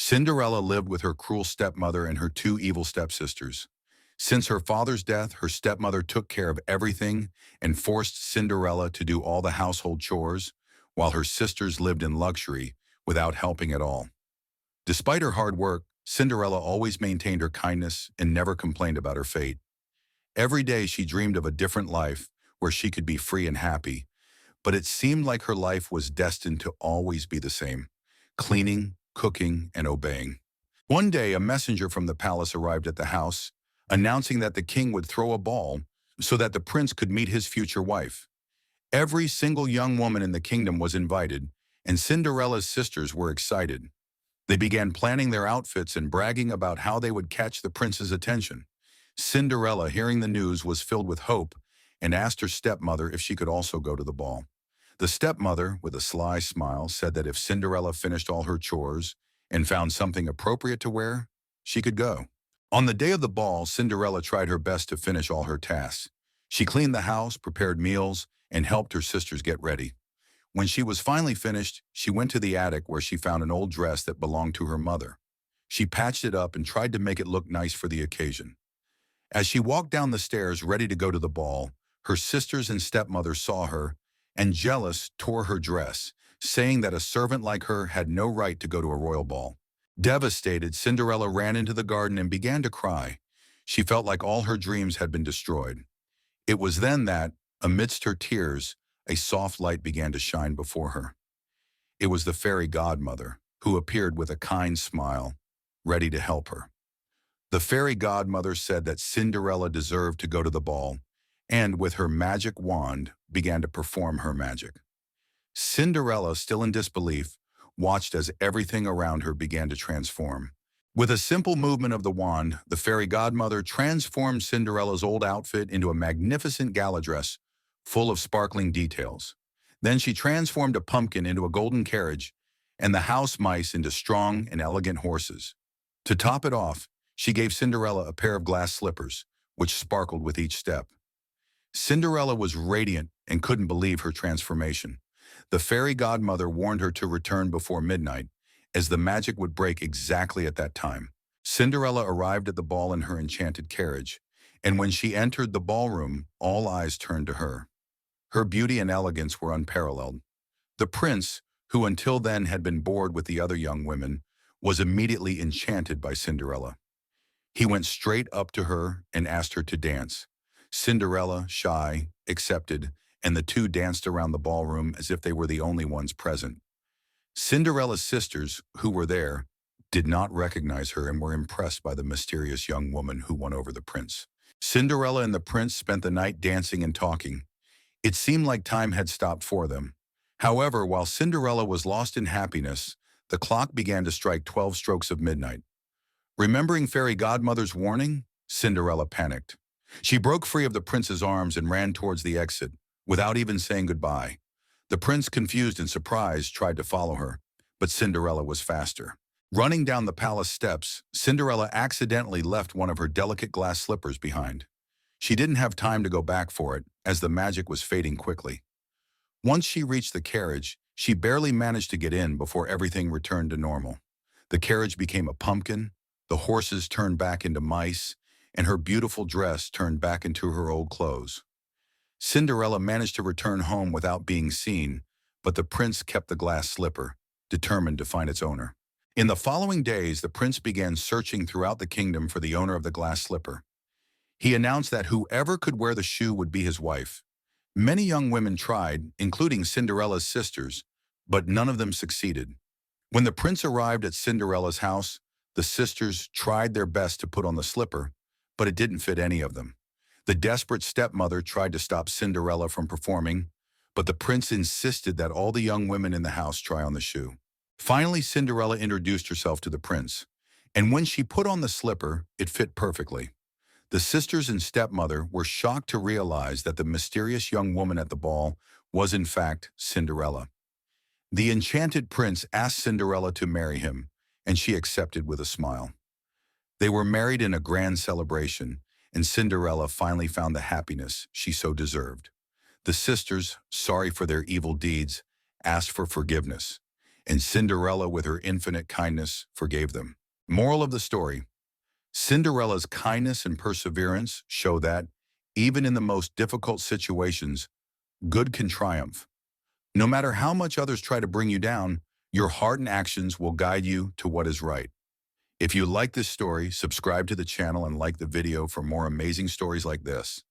Cinderella lived with her cruel stepmother and her two evil stepsisters. Since her father's death, her stepmother took care of everything and forced Cinderella to do all the household chores, while her sisters lived in luxury without helping at all. Despite her hard work, Cinderella always maintained her kindness and never complained about her fate. Every day she dreamed of a different life where she could be free and happy, but it seemed like her life was destined to always be the same: cleaning, cooking, and obeying. One day, a messenger from the palace arrived at the house, announcing that the king would throw a ball so that the prince could meet his future wife. Every single young woman in the kingdom was invited, and Cinderella's sisters were excited. They began planning their outfits and bragging about how they would catch the prince's attention. Cinderella, hearing the news, was filled with hope and asked her stepmother if she could also go to the ball. The stepmother, with a sly smile, said that if Cinderella finished all her chores and found something appropriate to wear, she could go. On the day of the ball, Cinderella tried her best to finish all her tasks. She cleaned the house, prepared meals, and helped her sisters get ready. When she was finally finished, she went to the attic where she found an old dress that belonged to her mother. She patched it up and tried to make it look nice for the occasion. As she walked down the stairs ready to go to the ball, her sisters and stepmother saw her and, jealous, tore her dress, saying that a servant like her had no right to go to a royal ball. Devastated, Cinderella ran into the garden and began to cry. She felt like all her dreams had been destroyed. It was then that, amidst her tears, a soft light began to shine before her. It was the fairy godmother, who appeared with a kind smile, ready to help her. The fairy godmother said that Cinderella deserved to go to the ball, and with her magic wand began to perform her magic. Cinderella, still in disbelief, watched as everything around her began to transform. With a simple movement of the wand, the fairy godmother transformed Cinderella's old outfit into a magnificent gala dress full of sparkling details. Then she transformed a pumpkin into a golden carriage and the house mice into strong and elegant horses. To top it off, she gave Cinderella a pair of glass slippers, which sparkled with each step. Cinderella was radiant and couldn't believe her transformation. The fairy godmother warned her to return before midnight, as the magic would break exactly at that time. Cinderella arrived at the ball in her enchanted carriage, and when she entered the ballroom, all eyes turned to her. Her beauty and elegance were unparalleled. The prince, who until then had been bored with the other young women, was immediately enchanted by Cinderella. He went straight up to her and asked her to dance. Cinderella, shy, accepted, and the two danced around the ballroom as if they were the only ones present. Cinderella's sisters, who were there, did not recognize her and were impressed by the mysterious young woman who won over the prince. Cinderella and the prince spent the night dancing and talking. It seemed like time had stopped for them. However, while Cinderella was lost in happiness, the clock began to strike 12 strokes of midnight. Remembering Fairy Godmother's warning, Cinderella panicked. She broke free of the prince's arms and ran towards the exit, without even saying goodbye. The prince, confused and surprised, tried to follow her, but Cinderella was faster. Running down the palace steps, Cinderella accidentally left one of her delicate glass slippers behind. She didn't have time to go back for it, as the magic was fading quickly. Once she reached the carriage, she barely managed to get in before everything returned to normal. The carriage became a pumpkin, the horses turned back into mice, and her beautiful dress turned back into her old clothes. Cinderella managed to return home without being seen, but the prince kept the glass slipper, determined to find its owner. In the following days, the prince began searching throughout the kingdom for the owner of the glass slipper. He announced that whoever could wear the shoe would be his wife. Many young women tried, including Cinderella's sisters, but none of them succeeded. When the prince arrived at Cinderella's house, the sisters tried their best to put on the slipper, but it didn't fit any of them. The desperate stepmother tried to stop Cinderella from performing, but the prince insisted that all the young women in the house try on the shoe. Finally, Cinderella introduced herself to the prince, and when she put on the slipper, it fit perfectly. The sisters and stepmother were shocked to realize that the mysterious young woman at the ball was in fact Cinderella. The enchanted prince asked Cinderella to marry him, and she accepted with a smile. They were married in a grand celebration, and Cinderella finally found the happiness she so deserved. The sisters, sorry for their evil deeds, asked for forgiveness, and Cinderella, with her infinite kindness, forgave them. Moral of the story: Cinderella's kindness and perseverance show that, even in the most difficult situations, good can triumph. No matter how much others try to bring you down, your heart and actions will guide you to what is right. If you like this story, subscribe to the channel and like the video for more amazing stories like this.